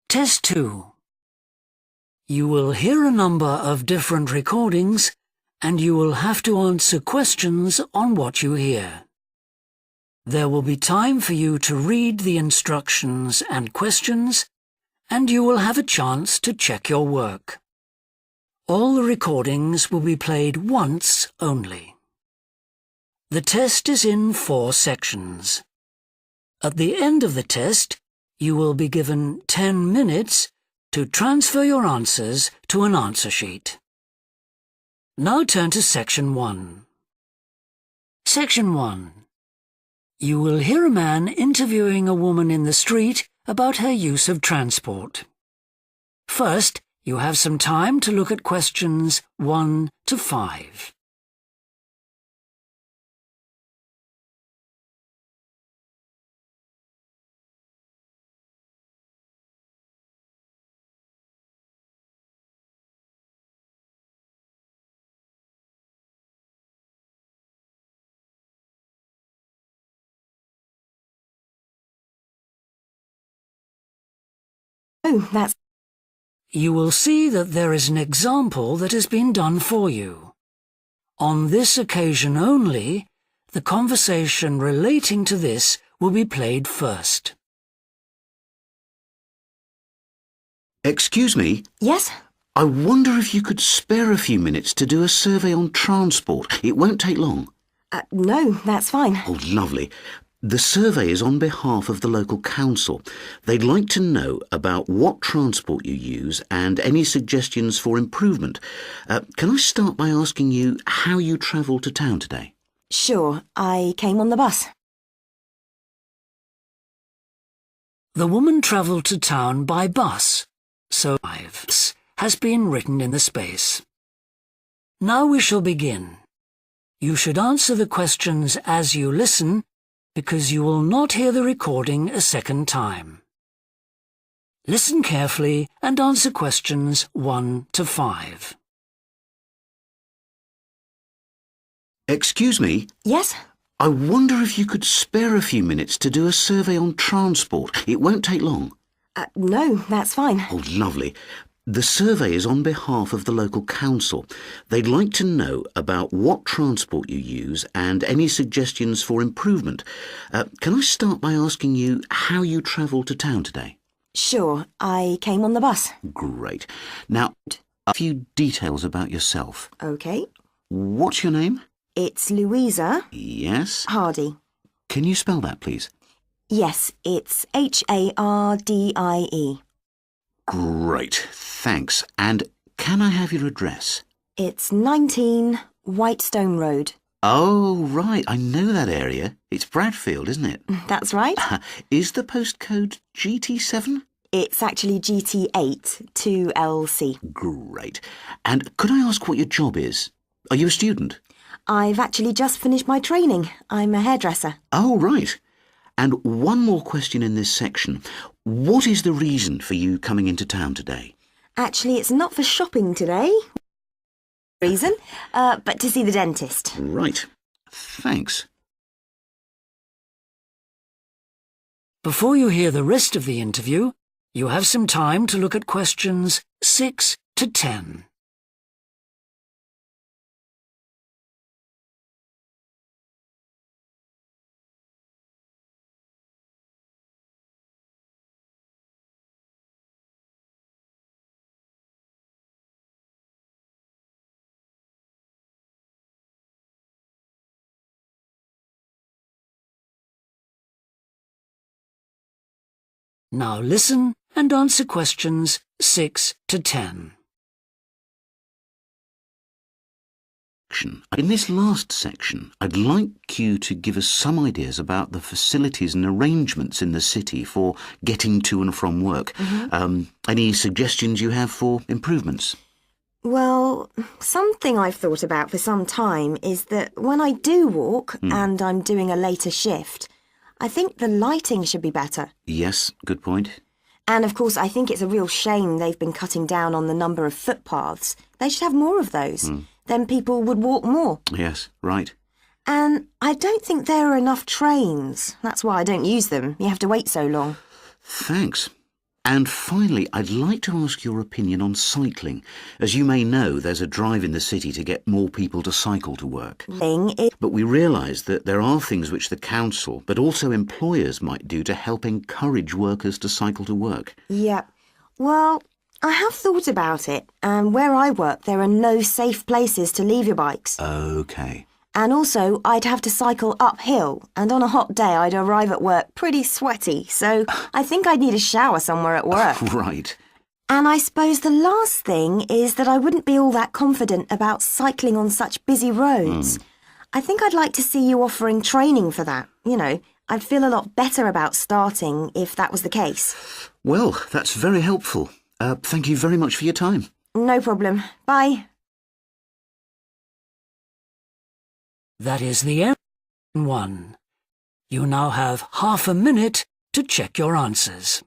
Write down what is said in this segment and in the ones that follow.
Test 2. You will hear a number of different recordings and you will have to answer questions on what you hear. There will be time for you to read the instructions and questions, and you will have a chance to check your work. All the recordings will be played once only. The test is in 4 sections. At the end of the test, you will be given 10 minutes to transfer your answers to an answer sheet. Now turn to Section 1. Section 1. You will hear a man interviewing a woman in the street about her use of transport. First, you have some time to look at questions 1 to 5. Oh, You will see that there is an example that has been done for you. On this occasion only, the conversation relating to this will be played first. Excuse me? Yes? I wonder if you could spare a few minutes to do a survey on transport. It won't take long. No, that's fine. Oh, lovely. The survey is on behalf of the local council. They'd like to know about what transport you use and any suggestions for improvement. Can I start by asking you how you travelled to town today? Sure, I came on the bus. The woman travelled to town by bus, so "lives" has been written in the space. Now we shall begin. You should answer the questions as you listen, because you will not hear the recording a second time. Listen carefully and answer questions 1 to 5. Excuse me? Yes? I wonder if you could spare a few minutes to do a survey on transport. It won't take long. No, that's fine. Oh, lovely. The survey is on behalf of the local council. They'd like to know about what transport you use and any suggestions for improvement. Can I start by asking you how you travelled to town today? Sure, I came on the bus. Great. Now, a few details about yourself. OK. What's your name? It's Louisa. Yes. Hardy. Can you spell that, please? Yes, it's Hardie. Great, thanks. And can I have your address? It's 19 Whitestone Road. Oh, right, I know that area. It's Bradfield, isn't it? That's right. Is the postcode GT7? It's actually GT8 2LC. Great. And could I ask what your job is? Are you a student? I've actually just finished my training. I'm a hairdresser. Oh, right. And one more question in this section. What is the reason for you coming into town today? Actually, it's not for shopping today. Reason, but to see the dentist. Right. Thanks. Before you hear the rest of the interview, you have some time to look at questions 6 to 10. Now listen and answer questions 6 to 10. In this last section, I'd like you to give us some ideas about the facilities and arrangements in the city for getting to and from work. Any suggestions you have for improvements? Well, something I've thought about for some time is that when I do walk and I'm doing a later shift, I think the lighting should be better. Yes, good point. And of course, I think it's a real shame they've been cutting down on the number of footpaths. They should have more of those. Then people would walk more. Yes, right. And I don't think there are enough trains. That's why I don't use them. You have to wait so long. Thanks. And finally, I'd like to ask your opinion on cycling. As you may know, there's a drive in the city to get more people to cycle to work. But we realise that there are things which the council, but also employers might do to help encourage workers to cycle to work. Yeah. Well, I have thought about it, and where I work there are no safe places to leave your bikes. OK. And also, I'd have to cycle uphill, and on a hot day I'd arrive at work pretty sweaty, so I think I'd need a shower somewhere at work. Right. And I suppose the last thing is that I wouldn't be all that confident about cycling on such busy roads. I think I'd like to see you offering training for that. You know, I'd feel a lot better about starting if that was the case. Well, that's very helpful. Thank you very much for your time. No problem. Bye. That is the end. 1. You now have half a minute to check your answers.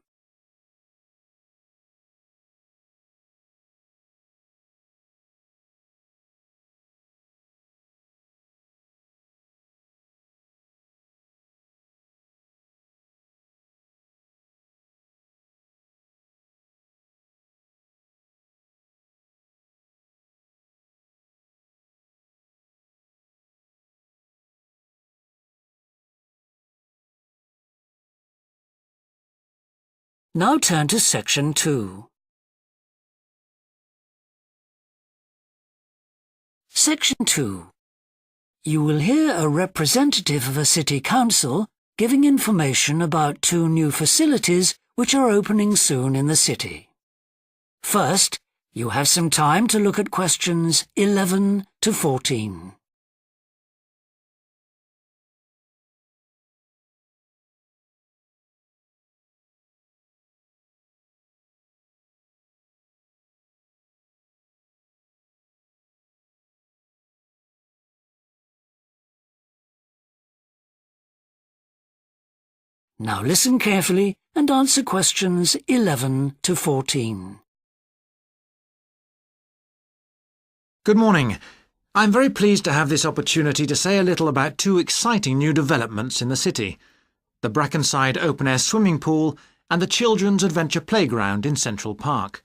Now turn to Section 2. Section 2. You will hear a representative of a city council giving information about 2 new facilities which are opening soon in the city. First, you have some time to look at questions 11 to 14. Now listen carefully and answer questions 11 to 14. Good morning. I'm very pleased to have this opportunity to say a little about 2 exciting new developments in the city: the Brackenside open-air swimming pool and the Children's Adventure Playground in Central Park.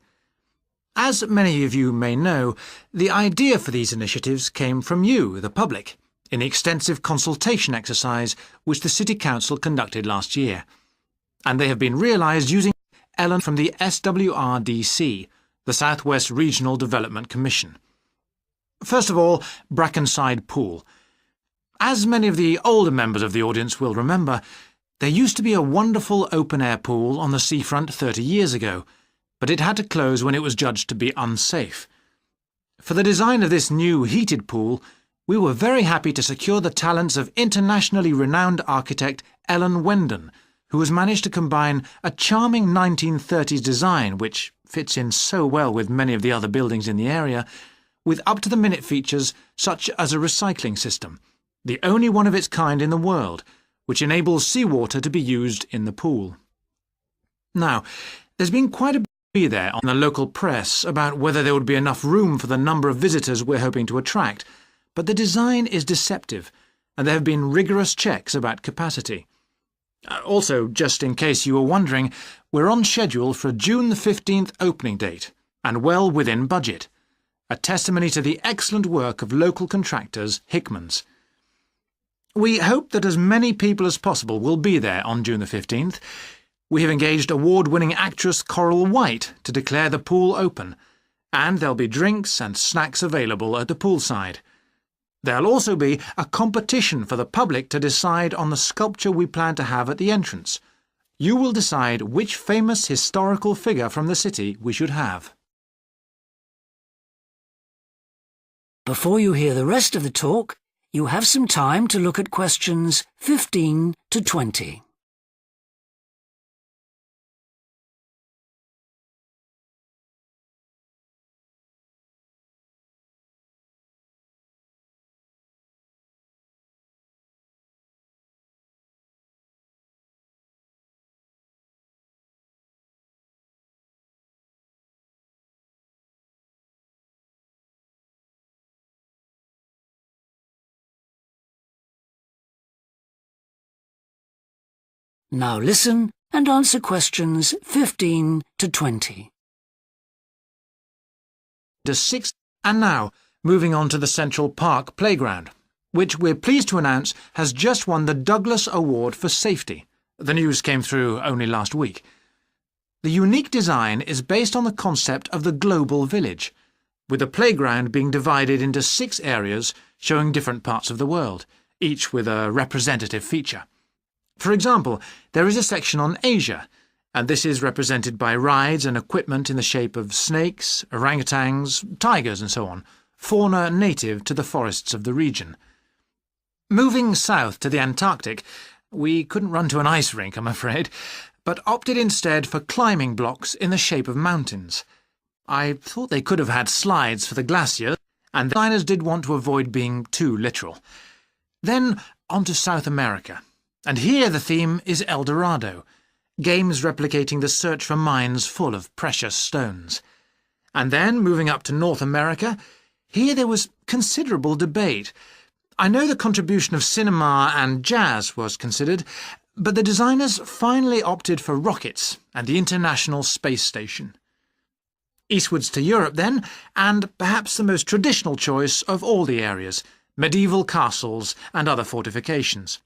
As many of you may know, the idea for these initiatives came from you, the public, in the extensive consultation exercise which the City Council conducted last year, and they have been realised using Ellen from the SWRDC, the South West Regional Development Commission. First of all, Brackenside Pool. As many of the older members of the audience will remember, there used to be a wonderful open-air pool on the seafront 30 years ago, but it had to close when it was judged to be unsafe. For the design of this new heated pool, we were very happy to secure the talents of internationally renowned architect Ellen Wendon, who has managed to combine a charming 1930s design, which fits in so well with many of the other buildings in the area, with up-to-the-minute features such as a recycling system, the only one of its kind in the world, which enables seawater to be used in the pool. Now, there's been quite a bit there on the local press about whether there would be enough room for the number of visitors we're hoping to attract, but the design is deceptive, and there have been rigorous checks about capacity. Also, just in case you were wondering, we're on schedule for a June the 15th opening date, and well within budget, a testimony to the excellent work of local contractors Hickman's. We hope that as many people as possible will be there on June the 15th. We have engaged award-winning actress Coral White to declare the pool open, and there'll be drinks and snacks available at the poolside. There'll also be a competition for the public to decide on the sculpture we plan to have at the entrance. You will decide which famous historical figure from the city we should have. Before you hear the rest of the talk, you have some time to look at questions 15 to 20. Now listen and answer questions 15 to 20. And now, moving on to the Central Park Playground, which we're pleased to announce has just won the Douglas Award for Safety. The news came through only last week. The unique design is based on the concept of the global village, with the playground being divided into 6 areas showing different parts of the world, each with a representative feature. For example, there is a section on Asia, and this is represented by rides and equipment in the shape of snakes, orangutans, tigers and so on, fauna native to the forests of the region. Moving south to the Antarctic, we couldn't run to an ice rink, I'm afraid, but opted instead for climbing blocks in the shape of mountains. I thought they could have had slides for the glaciers, and the designers did want to avoid being too literal. Then on to South America, and here the theme is El Dorado, games replicating the search for mines full of precious stones. And then, moving up to North America, here there was considerable debate. I know the contribution of cinema and jazz was considered, but the designers finally opted for rockets and the International Space Station. Eastwards to Europe then, and perhaps the most traditional choice of all the areas, medieval castles and other fortifications.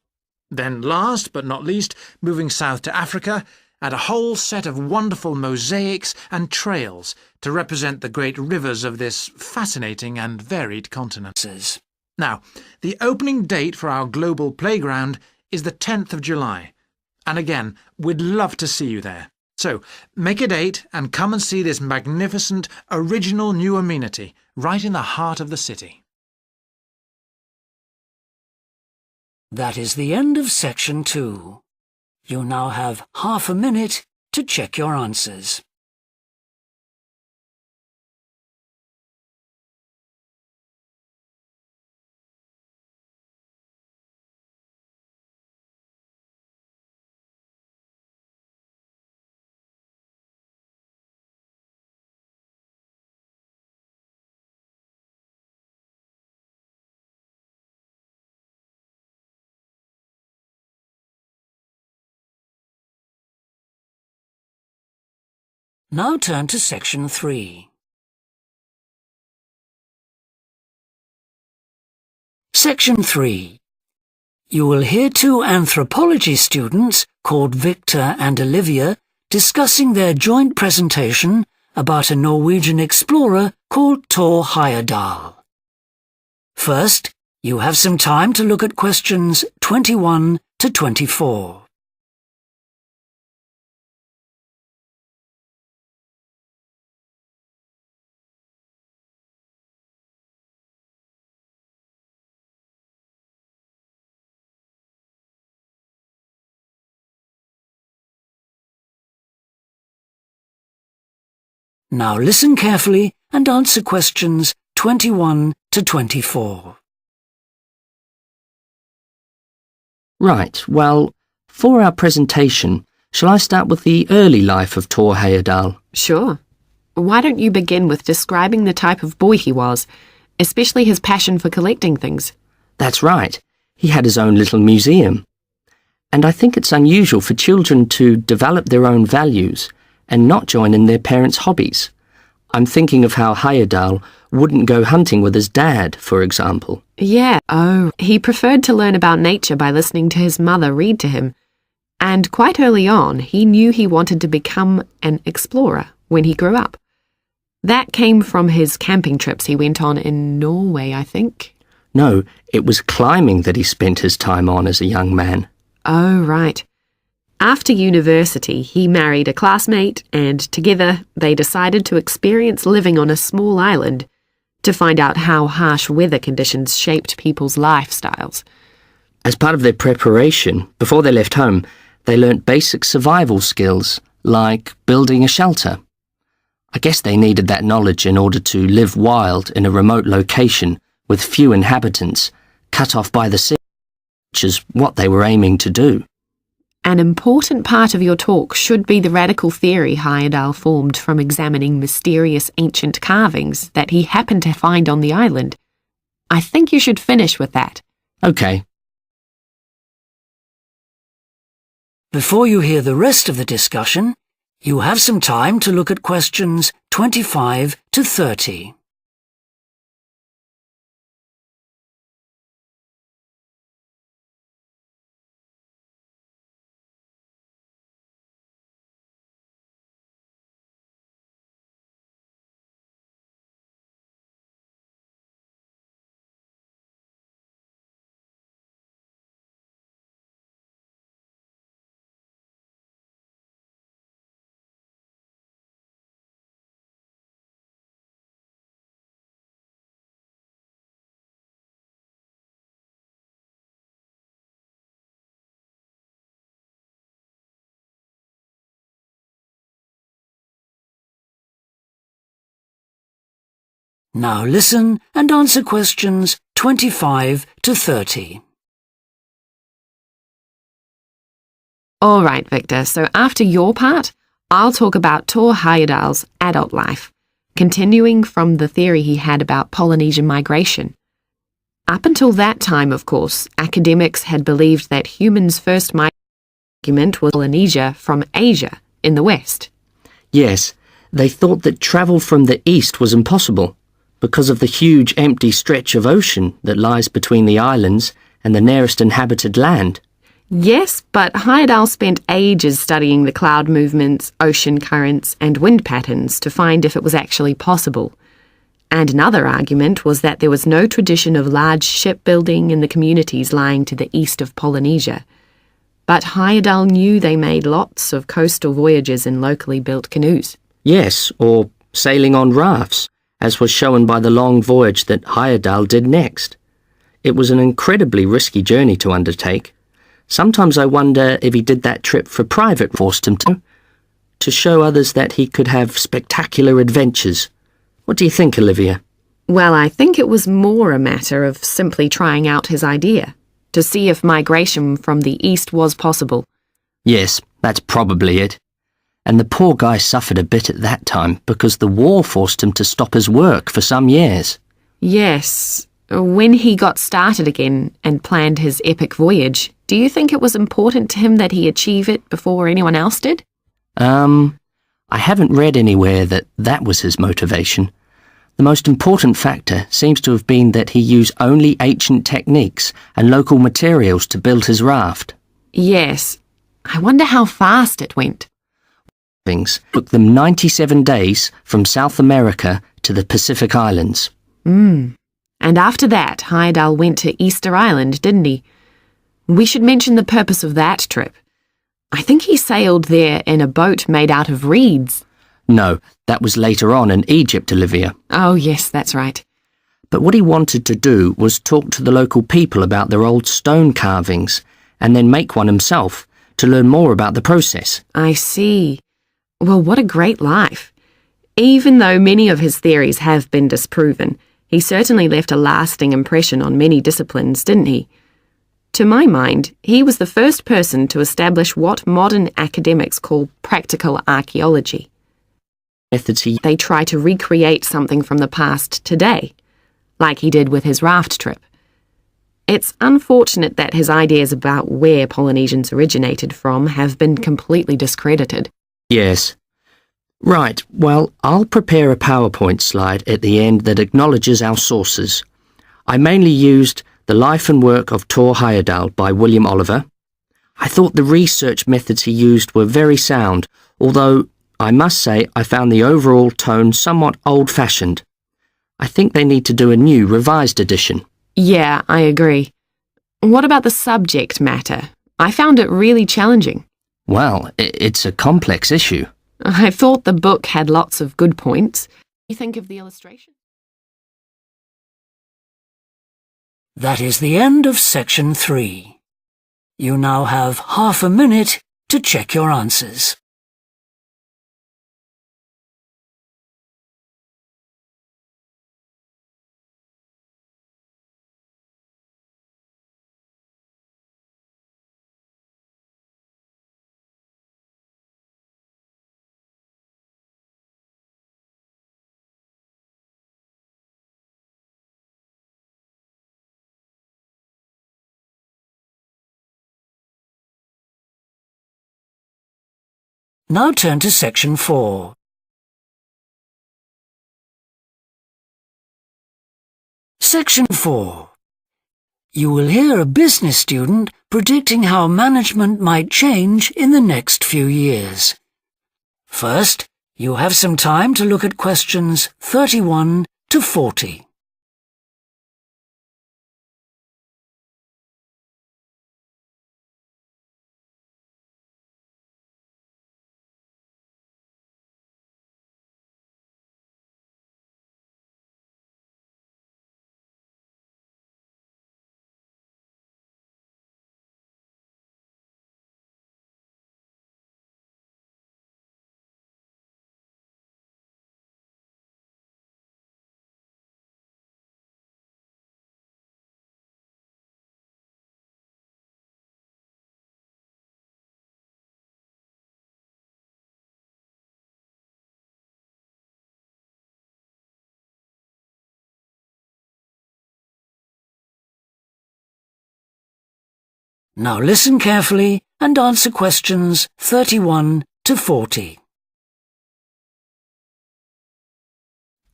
Then last but not least, moving south to Africa, and a whole set of wonderful mosaics and trails to represent the great rivers of this fascinating and varied continent. Now, the opening date for our global playground is the 10th of July, and again, we'd love to see you there. So, make a date and come and see this magnificent, original new amenity right in the heart of the city. That is the end of section 2. You now have half a minute to check your answers. Now turn to section 3. Section 3. You will hear 2 anthropology students called Victor and Olivia discussing their joint presentation about a Norwegian explorer called Thor Heyerdahl. First, you have some time to look at questions 21 to 24. Now listen carefully and answer questions 21 to 24. Right, well, for our presentation, shall I start with the early life of Thor Heyerdahl? Sure. Why don't you begin with describing the type of boy he was, especially his passion for collecting things? That's right. He had his own little museum. And I think it's unusual for children to develop their own values and not join in their parents' hobbies. I'm thinking of how Heyerdahl wouldn't go hunting with his dad, for example. Yeah, he preferred to learn about nature by listening to his mother read to him. And quite early on, he knew he wanted to become an explorer when he grew up. That came from his camping trips he went on in Norway, I think. No, it was climbing that he spent his time on as a young man. Oh, right. After university, he married a classmate, and together they decided to experience living on a small island to find out how harsh weather conditions shaped people's lifestyles. As part of their preparation, before they left home, they learnt basic survival skills, like building a shelter. I guess they needed that knowledge in order to live wild in a remote location with few inhabitants, cut off by the sea, which is what they were aiming to do. An important part of your talk should be the radical theory Heyerdahl formed from examining mysterious ancient carvings that he happened to find on the island. I think you should finish with that. Okay. Before you hear the rest of the discussion, you have some time to look at questions 25 to 30. Now listen and answer questions 25 to 30. All right, Victor, so after your part, I'll talk about Thor Heyerdahl's adult life, continuing from the theory he had about Polynesian migration. Up until that time, of course, academics had believed that humans' first migrant was Polynesia from Asia in the west. Yes, they thought that travel from the east was impossible because of the huge empty stretch of ocean that lies between the islands and the nearest inhabited land. Yes, but Heyerdahl spent ages studying the cloud movements, ocean currents, and wind patterns to find if it was actually possible. And another argument was that there was no tradition of large shipbuilding in the communities lying to the east of Polynesia. But Heyerdahl knew they made lots of coastal voyages in locally built canoes. Yes, or sailing on rafts, as was shown by the long voyage that Heyerdahl did next. It was an incredibly risky journey to undertake. Sometimes I wonder if he did that trip for private, forced him to show others that he could have spectacular adventures. What do you think, Olivia? Well, I think it was more a matter of simply trying out his idea, to see if migration from the east was possible. Yes, that's probably it. And the poor guy suffered a bit at that time because the war forced him to stop his work for some years. Yes. When he got started again and planned his epic voyage, do you think it was important to him that he achieve it before anyone else did? I haven't read anywhere that that was his motivation. The most important factor seems to have been that he used only ancient techniques and local materials to build his raft. Yes. I wonder how fast it went. Things took them 97 days from South America to the Pacific Islands. And after that, Heyerdahl went to Easter Island, didn't he? We should mention the purpose of that trip. I think he sailed there in a boat made out of reeds. No, that was later on in Egypt, Olivia. Oh, yes, that's right. But what he wanted to do was talk to the local people about their old stone carvings and then make one himself to learn more about the process. I see. Well, what a great life. Even though many of his theories have been disproven, he certainly left a lasting impression on many disciplines, didn't he? To my mind, he was the first person to establish what modern academics call practical archaeology. They try to recreate something from the past today, like he did with his raft trip. It's unfortunate that his ideas about where Polynesians originated from have been completely discredited. Yes. Right, well, I'll prepare a PowerPoint slide at the end that acknowledges our sources. I mainly used The Life and Work of Thor Heyerdahl by William Oliver. I thought the research methods he used were very sound, although I must say I found the overall tone somewhat old-fashioned. I think they need to do a new, revised edition. Yeah, I agree. What about the subject matter? I found it really challenging. Well, it's a complex issue. I thought the book had lots of good points. What do you think of the illustration? That is the end of section 3. You now have half a minute to check your answers. Now turn to Section 4. Section 4. You will hear a business student predicting how management might change in the next few years. First, you have some time to look at questions 31 to 40. Now listen carefully and answer questions 31 to 40.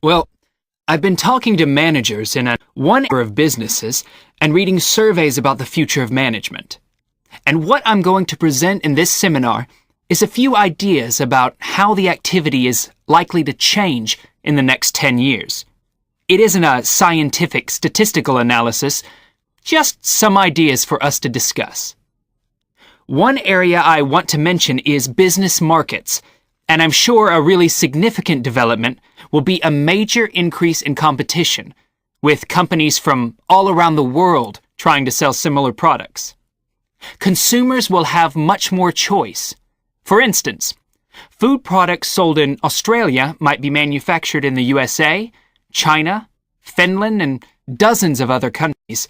Well, I've been talking to managers in one number of businesses and reading surveys about the future of management. And what I'm going to present in this seminar is a few ideas about how the activity is likely to change in the next 10 years. It isn't a scientific statistical analysis, just some ideas for us to discuss. One area I want to mention is business markets, and I'm sure a really significant development will be a major increase in competition, with companies from all around the world trying to sell similar products. Consumers will have much more choice. For instance, food products sold in Australia might be manufactured in the USA, China, Finland, and dozens of other countries.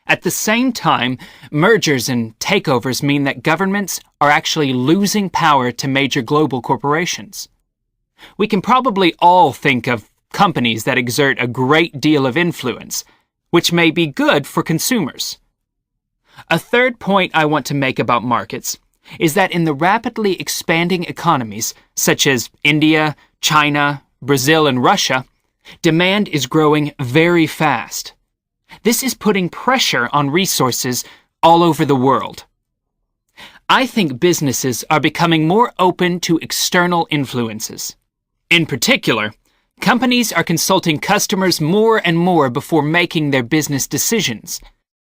At the same time, mergers and takeovers mean that governments are actually losing power to major global corporations. We can probably all think of companies that exert a great deal of influence, which may be good for consumers. A third point I want to make about markets is that in the rapidly expanding economies, such as India, China, Brazil, and Russia, demand is growing very fast. This is putting pressure on resources all over the world. I think businesses are becoming more open to external influences. In particular, companies are consulting customers more and more before making their business decisions.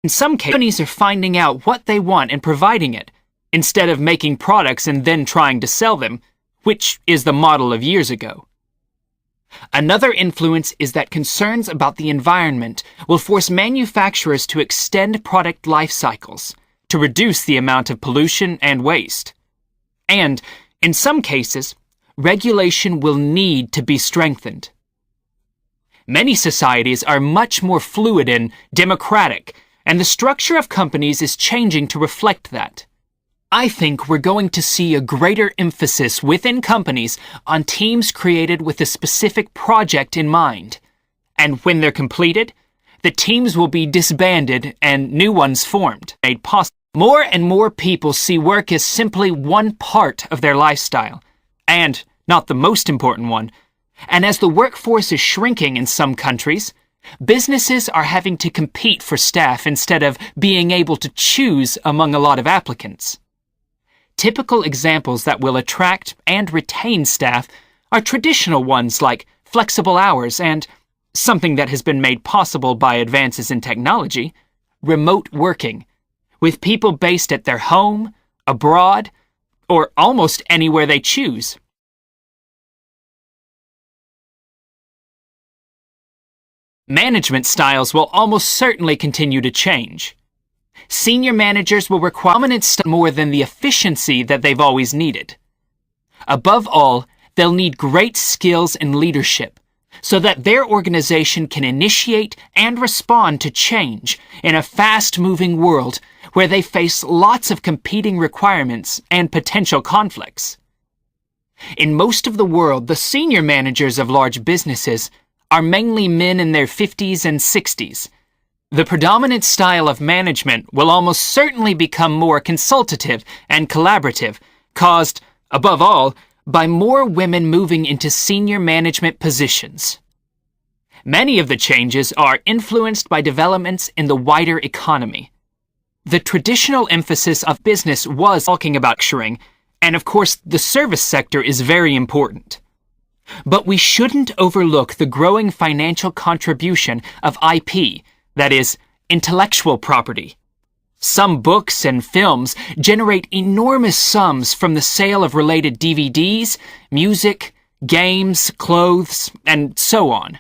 In some cases, companies are finding out what they want and providing it, instead of making products and then trying to sell them, which is the model of years ago. Another influence is that concerns about the environment will force manufacturers to extend product life cycles to reduce the amount of pollution and waste. And, in some cases, regulation will need to be strengthened. Many societies are much more fluid and democratic, and the structure of companies is changing to reflect that. I think we're going to see a greater emphasis within companies on teams created with a specific project in mind. And when they're completed, the teams will be disbanded and new ones formed, made possible. More and more people see work as simply one part of their lifestyle, and not the most important one. And as the workforce is shrinking in some countries, businesses are having to compete for staff instead of being able to choose among a lot of applicants. Typical examples that will attract and retain staff are traditional ones like flexible hours and, something that has been made possible by advances in technology, remote working, with people based at their home, abroad, or almost anywhere they choose. Management styles will almost certainly continue to change. Senior managers will require dominant style more than the efficiency that they've always needed. Above all, they'll need great skills in leadership so that their organization can initiate and respond to change in a fast-moving world where they face lots of competing requirements and potential conflicts. In most of the world, the senior managers of large businesses are mainly men in their 50s and 60s. The predominant style of management will almost certainly become more consultative and collaborative, caused, Above all, by more women moving into senior management positions. Many of the changes are influenced by developments in the wider economy. The traditional emphasis of business was talking about manufacturing, and of course the service sector is very important. But we shouldn't overlook the growing financial contribution of IP, that is, intellectual property. Some books and films generate enormous sums from the sale of related DVDs, music, games, clothes, and so on.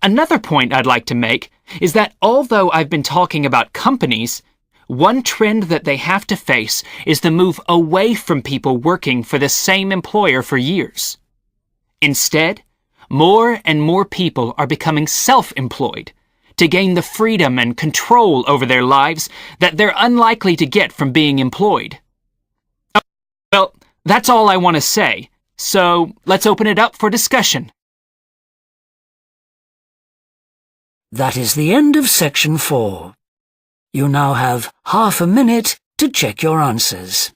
Another point I'd like to make is that although I've been talking about companies, one trend that they have to face is the move away from people working for the same employer for years. Instead, more and more people are becoming self-employed to gain the freedom and control over their lives that they're unlikely to get from being employed. Well, that's all I want to say, so let's open it up for discussion. That is the end of section 4. You now have half a minute to check your answers.